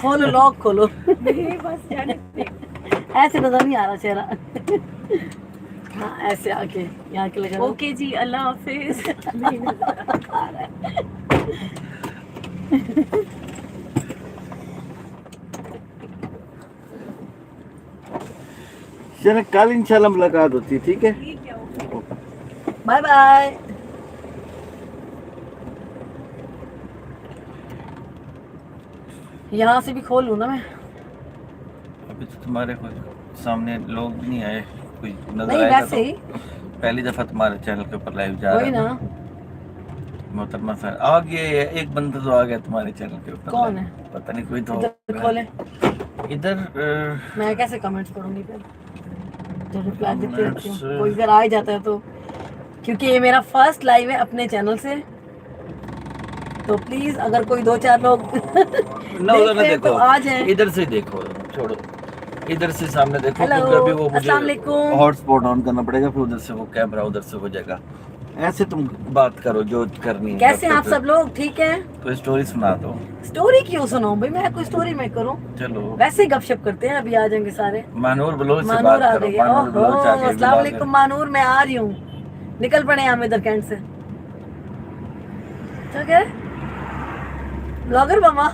खोलो लॉक खोलो। नहीं बस जाने दे। ऐसे नजर नहीं आ रहा चेहरा। हाँ ऐसे आके यहाँ के लगा। ओके जी, अल्लाह हाफिज। नहीं नजर आ रहा है। चलो कल इंशाल्लाह मुलाकात होती है, ठीक है। ठीक है, ओके। Bye bye. यहाँ से भी खोल लूँ ना मैं। अभी तो तुम्हारे कोई सामने लोग भी नहीं आए, कोई नजर नहीं आएगा वैसे तो ही पहली दफा तुम्हारे चैनल के ऊपर लाइव जा रहा वही है ना। मोहतरमा सर आ गए। एक बंदा तो आ गया तुम्हारे चैनल के ऊपर। कौन है? पता नहीं, कोई तो इधर खोले। इधर मैं कैसे कमेंट्स करूँगी फिर? तो रिप्लाई देती रहती हूँ, Comments, कोई इधर आ ही जाता है तो। क्योंकि ये मेरा फर्स्ट लाइव है अपने चैनल से, तो प्लीज अगर कोई 2-4 लोग ना देख उधर ना रहे हैं देखो, तो आ जाएं। इधर से देखो, छोड़ो इधर से सामने देखो, हेलो, क्योंकि अभी वो मुझे अस्सलाम वालेकुम। हॉटस्पॉट ऑन करना पड़ेगा, फिर उधर से वो कैमरा उधर से हो जाएगा। ऐसे तुम बात करो जो करनी है। कैसे हैं आप सब लोग? ठीक है। कोई स्टोरी सुना दो। स्टोरी क्यों सुनाऊं भाई, मैं कोई स्टोरी मैं करूं? चलो वैसे ही गपशप करते हैं, अभी आ जाएंगे सारे। मानूर बलोच से मानूर बात आ करो। गई है। मानूर ओहो, बलोच आके अस्सलाम वालेकुम मानूर, मैं आ रही हूँ। निकल पड़े हम इधर कैंट से। क्या कह रहे? ब्लॉगर मामा।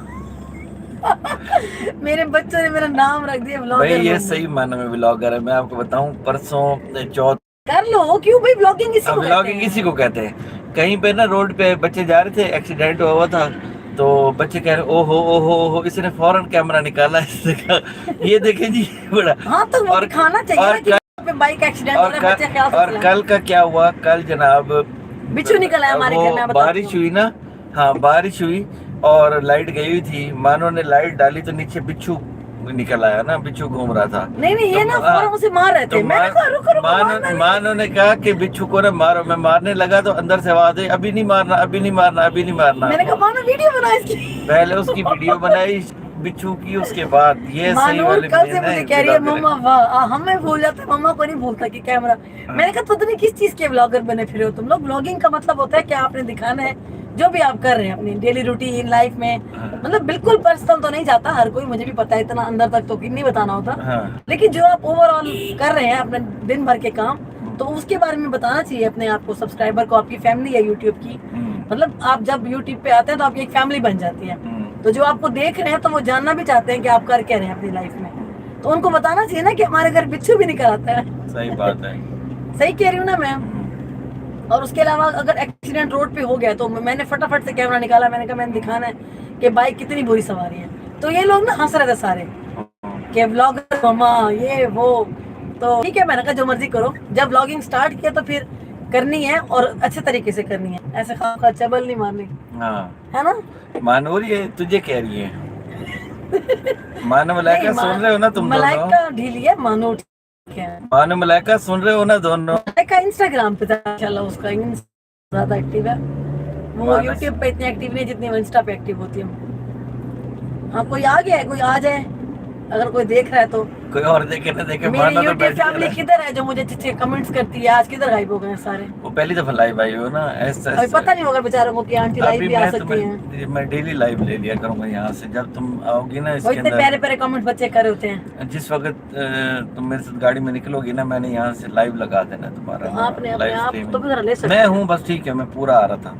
मेरे बच्चों ने मेरा नाम रख दिया ब्लॉगर भाई, ये मामा। सही मायने में ब्लॉगर है। मैं आपको बताऊं, परसों चौथ कर लो, क्यों भाई ब्लॉगिंग इसी को कहते ब्लॉगिंग हैं। इसी को कहते हैं। कहीं पे ना रोड पे बच्चे जा रहे थे, एक्सीडेंट हुआ था, तो बच्चे कह रहे ओहो ओहो ओहो, इसने फौरन कैमरा निकाला, इसने कहा ये देखे जी बड़ा। हाँ तो वो दिखाना चाहिए ना कि बाइक एक्सीडेंट हो रहा है, बच्चे ख्याल से और चलाएं। कल का क्या हुआ, कल जनाब बिच्छू निकला है हमारे वो घर में, बताती बारिश हूँ। हुई ना। हाँ बारिश हुई और लाइट गई हुई थी। मानो ने लाइट डाली तो नीचे बिच्छू निकल आया ना, बिच्छू घूम रहा था। नहीं नहीं, ये तो ना फौरन उसे मार रहे थे। तो मैंने कहा रुको रुको, मारना नहीं। मानो ने कहा कि बिच्छू को ना मारो। मैं मारने लगा तो अंदर से आवाज आई, अभी नहीं मारना, अभी नहीं मारना, अभी नहीं मारना। मैंने कहा मानो वीडियो बना इसकी। पहले उसकी वीडियो बनाई बिच्छू की, उसके बाद ये सही मानूर वाली कल से मुझे कह रही है ब्लॉगर मम्मा वाह, हमें भूल जाते, मम्मा को नहीं भूलता कि कैमरा। मैंने कहा पता नहीं किस चीज के ब्लॉगर बने फिरे हो तुम लोग। ब्लॉगिंग का मतलब होता है कि आपने दिखाना है जो भी आप कर रहे हैं अपनी डेली रूटीन लाइफ में। मतलब बिल्कुल पर्सनल तो नहीं जाता हर कोई, मुझे भी पता है, इतना अंदर तक तो नहीं बताना होता। हाँ। लेकिन जो आप ओवरऑल कर रहे हैं अपने दिन भर के काम, तो उसके बारे में बताना चाहिए अपने आप को, सब्सक्राइबर को। आपकी फैमिली है यूट्यूब की, मतलब आप जब यूट्यूब पे आते हैं तो आपकी एक फैमिली बन जाती है। तो जो आपको देख रहे हैं तो वो जानना भी चाहते हैं कि आप कर क्या रहे हैं अपनी लाइफ में, तो उनको बताना चाहिए ना कि हमारे घर बिच्छू भी निकल आता है। सही बात है। सही कह रही हूँ ना मैं? और उसके अलावा अगर एक्सीडेंट रोड पे हो गया तो मैंने फटाफट से कैमरा निकाला। मैंने कहा मैंने दिखाना है कि बाइक कितनी बुरी सवारी है। तो ये लोग ना हंस रहे थे सारे कि व्लॉगर मामा ये वो। तो ठीक है, मैंने कहा जो मर्जी करो। जब व्लॉगिंग स्टार्ट किया तो फिर करनी है और अच्छे तरीके से करनी है, ऐसे खामखा चबल नहीं मारनी, हाँ है ना? मानूर ये तुझे कह रही है। मानो मलाइका सुन रहे हो ना तुम दोनों? मलाइका ढीली है, मानो ठीक है। मानो मलाइका सुन रहे हो ना दोनों? मलाइका इंस्टाग्राम पे था इंशाल्लाह, उसका ज्यादा एक्टिव है वो। यूट्यूब पे इतनी एक्टिव नहीं जितनी वो इंस्टा पे एक्टिव होती है। हाँ कोई आ गया है, कोई आ जाए अगर कोई देख रहा है तो। कोई और देखे ना देखे, मेरी मानो तो यूट्यूब बैठ फैमिली किधर है जो मुझे अच्छे कमेंट्स करती है? आज किधर गायब हो गए हैं सारे? वो पहली दफा लाइव आई हो ना, ऐसा अभी पता नहीं होगा बेचारों को कि आंटी लाइव अभी भी आ सकती हैं। मैं डेली लाइव ले लिया करूंगा यहाँ से। जब तुम आओगी ना वो इसके इतने अंदर, प्यारे प्यारे कमेंट बच्चे कर होते हैं। जिस वक्त तुम मेरे साथ गाड़ी में निकलोगी ना, मैंने यहाँ से लाइव लगा देना तुम्हारा। तो आपने अपने लाइव आप स्ट्रीमिंग तो भी जरा ले सकते मैं हूँ बस, ठीक है। मैं पूरा आ रहा था।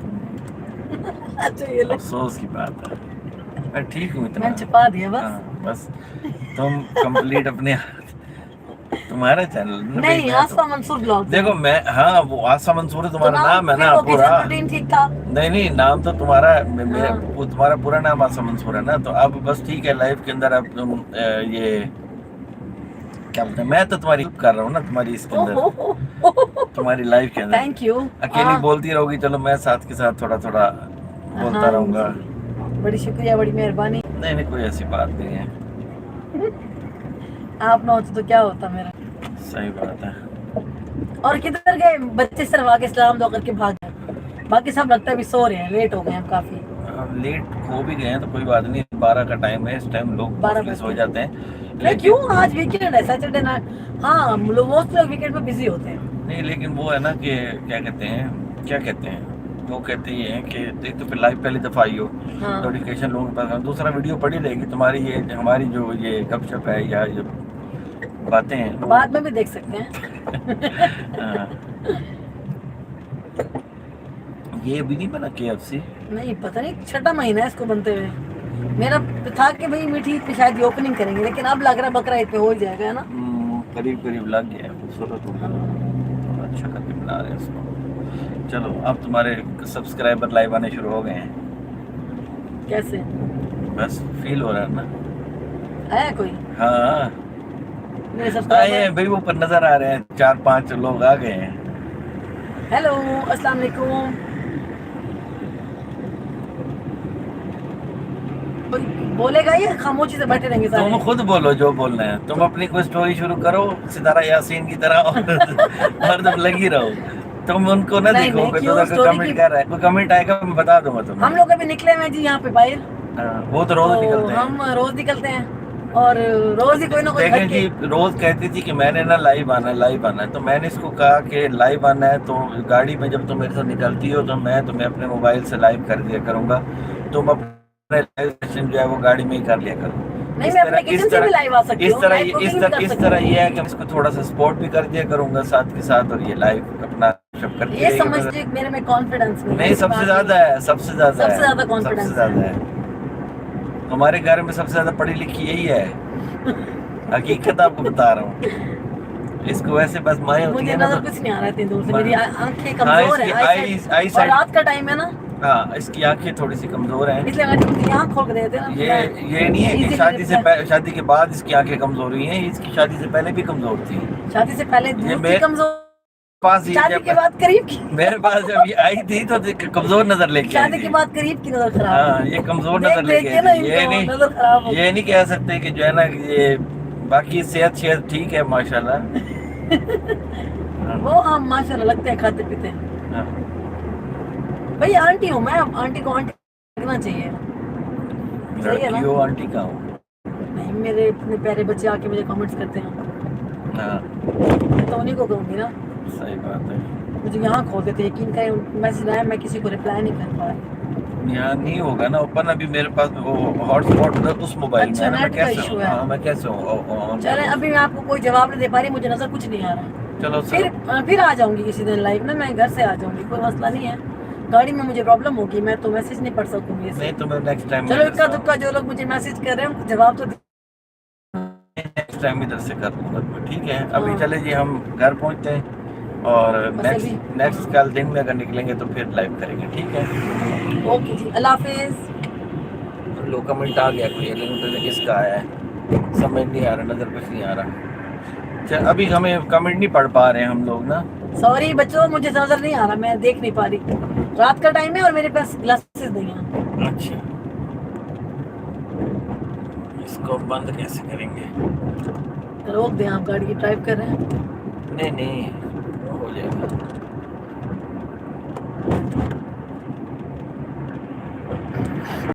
अच्छा ये लो, अफसोस की बात है, मैं ठीक हूँ इतना। मैंने छुपा दिया बस। हाँ, बस तुम कंप्लीट अपने तुम्हारा चैनल नहीं, आसफा मंसूर ब्लॉग। देखो मैं, हाँ वो आसफा मंसूर तुम्हारा नाम है ना पूरा? रूटीन ठीक था। नहीं नहीं, नाम तो तुम्हारा मेरा हाँ। वो तुम्हारा पूरा नाम आसफा मंसूर है ना। तो अब बस ठीक है, लाइफ के अंदर अब तुम ये क्या बोलते हैं, मैं तो तुम्हारी कर रहा हूँ ना, तुम्हारी इसके अंदर, तुम्हारी लाइफ के अंदर। Thank you. अकेली बोलती रहोगी, चलो मैं साथ के साथ थोड़ा थोड़ा बोलता रहूंगा। बड़ी शुक्रिया, बड़ी मेहरबानी। नहीं नहीं, कोई ऐसी बात नहीं है। आप ना होते तो क्या होता मेरा। सही बात है। और किधर गए बच्चे? सिर्फ आके सलाम दो करके भाग गए, बाकी सब लगता है अभी सो रहे हैं, लेट हो गए हैं काफी। अब लेट हो भी गए हैं तो कोई बात नहीं, 12 का टाइम है, इस टाइम लोग 12 mostly सो जाते हैं। नहीं क्यों, आज वीकेंड है, सैटरडे नाइट। हाँ मोस्ट लोग वीकेंड पे बिजी होते हैं। नहीं लेकिन वो है ना कि क्या कहते हैं वो कहती हैं कि देख तो फिर लाइव पहली दफ़ा आई हो, हाँ नोटिफिकेशन लोगों के पास, दूसरा वीडियो पड़ी रहेगी तुम्हारी, ये हमारी जो ये गपशप है या जो बातें हैं वो बाद में भी देख सकते हैं। हाँ। ये भी नहीं बना KFC? नहीं पता नहीं, छठा महीना है इसको बनते हुए। मेरा था कि भाई मीठी ईद पे शायद ओपनिंग करेंगे, लेकिन अब लग रहा है बकरा ईद पे हो ही जाएगा, है ना। करीब करीब लग गया है, खूबसूरत हो गया, अच्छा करके बना रहे हैं इसको। चलो अब तुम्हारे सब्सक्राइबर लाइव आने शुरू हो गए हैं, कैसे बस फील हो रहा है ना। आया कोई हाँ मेरे आए सब्सक्राइबर? हैं भाई, वो पर नजर आ रहे हैं, 4-5 लोग आ गए हैं। हेलो अस्सलाम वालेकुम। कोई बोलेगा ये खामोशी से बैठे रहेंगे सारे? तुम खुद बोलो जो बोलना है, तुम अपनी कोई स्टोरी शुरू करो सितारा यासीन की तरह और तुम लगी रहो। तुम उनको ना नहीं, देखो नहीं, कोई क्यों तो स्टोरी कमेंट की- कर रहा है, कोई कमेंट आएगा मैं बता दूंगा तुम्हें। हम लोग अभी निकले हुए हैं जी यहाँ पे बाहर। हाँ, वो तो रोज तो निकलते हैं। हम रोज निकलते हैं और रोज ही कोई ना कोई देखें हट जी, के- रोज कहती थी कि मैंने ना लाइव आना है, लाइव आना है, तो मैंने इसको कहा कि लाइव आना है तो गाड़ी में जब तुम मेरे साथ निकलती हो तो मैं तुम्हें अपने मोबाइल से लाइव कर दिया करूंगा, तुम अपने लाइव सेशन जो है वो गाड़ी में ही कर लिया करो। नहीं, मैं अपने किचन से भी लाइव आ सकती हूँ, लाइव कुकिंग भी कर इस सकती तरह हूँ। ये है कि मैं इसको थोड़ा सा सपोर्ट भी कर दिया करूंगा साथ के साथ, और ये लाइव अपना सब करती ये रहेगी। समझते हैं कि मेरे में कॉन्फिडेंस नहीं, सबसे ज्यादा है, सबसे ज्यादा सबसे है, ज्यादा confidence सबसे ज्यादा है। हमारे घर में सबसे ज्यादा पढ़ी लिखी यही है, हकीकत आपको बता रहा हूँ। इसको वैसे बस माए होती मुझे है ना नजर तो, कुछ नहीं आ रहा है इतनी दूर से, हाँ, मेरी आंखें कमजोर इसकी है, आई और साइड, रात का टाइम है ना, हाँ इसकी आंखें थोड़ी सी कमजोर हैं। इसलिए मैं तुम यहाँ खोल के देते ना। ये नहीं है कि शादी के बाद इसकी आंखें कमजोर हुई हैं, इसकी शादी से पहले भी कमजोर थी। शादी से पहले दूर थी कमजोर, पास ही शादी के बाद करीब की, मेरे पास जब ये आई थी तो कमजोर नजर लेके आई शादी के थी। बाद करीब की नजर खराब। हाँ, ये कमजोर देख नजर देख लेके के ना आई थी। इनको नजर खराब हो ये नहीं कह सकते कि जो है ना कि ये बाकी सेहत ठीक है माशाल्लाह। हाँ, वो हम माशाल्लाह लगते हैं खाते पीते हैं। हाँ। भाई आंटी हूँ मैं, आंटी को आंटी लगना चाहिए, सही है ना? लड़की हो आंटी का हो। नहीं, मेरे इतने प्यारे बच्चे आके मुझे कमेंट्स करते हैं, हाँ मैं तो उन्हीं को कहूँगी ना। सही बात है। मुझे यहाँ खोल देते, यकीन करें मैसेज आया मैं किसी को रिप्लाई नहीं कर पा रही। यहाँ नहीं होगा ना ओपन, अभी मेरे पास वो हॉटस्पॉट उस मोबाइल अच्छा, में है ना, मैं नेट का कैसे issue हूँ? है। हाँ मैं कैसे हूँ चले अभी मैं आपको कोई जवाब नहीं दे पा रही, मुझे नजर कुछ नहीं आ रहा। चलो फिर आ जाऊंगी किसी दिन लाइव ना, मैं घर से आ जाऊंगी, कोई मसला नहीं है। गाड़ी में मुझे प्रॉब्लम होगी, मैं तो मैसेज नहीं पढ़ सकूंगी नहीं तो मैं नेक्स्ट टाइम, चलो इक्का दुक्का जो लोग मुझे मैसेज कर रहे हैं उनको जवाब तो नेक्स्ट टाइम इधर से कर लूँगा मैं, ठीक है। अभी हाँ। चले जी हम घर पहुँचते हैं और बस नेक्स्ट कल दिन में अगर निकलेंगे तो फिर लाइव करेंगे, ठीक है। ओके जी, अल्लाह हाफिज। लो कमेंट आ गया कोई, लेकिन तो किसका आया है समझ नहीं आ रहा, नज़र कुछ नहीं आ रहा। चल अभी हमें कमेंट नहीं पढ़ पा रहे हैं हम लोग ना, सॉरी बच्चों, मुझे नजर नहीं आ रहा, मैं देख नहीं पा रही, रात का टाइम है और मेरे पास ग्लासेस नहीं है। अच्छा इसको बंद कैसे करेंगे? रोक दें, आप गाड़ी की ड्राइव कर रहे हैं। नहीं हो जाएगा।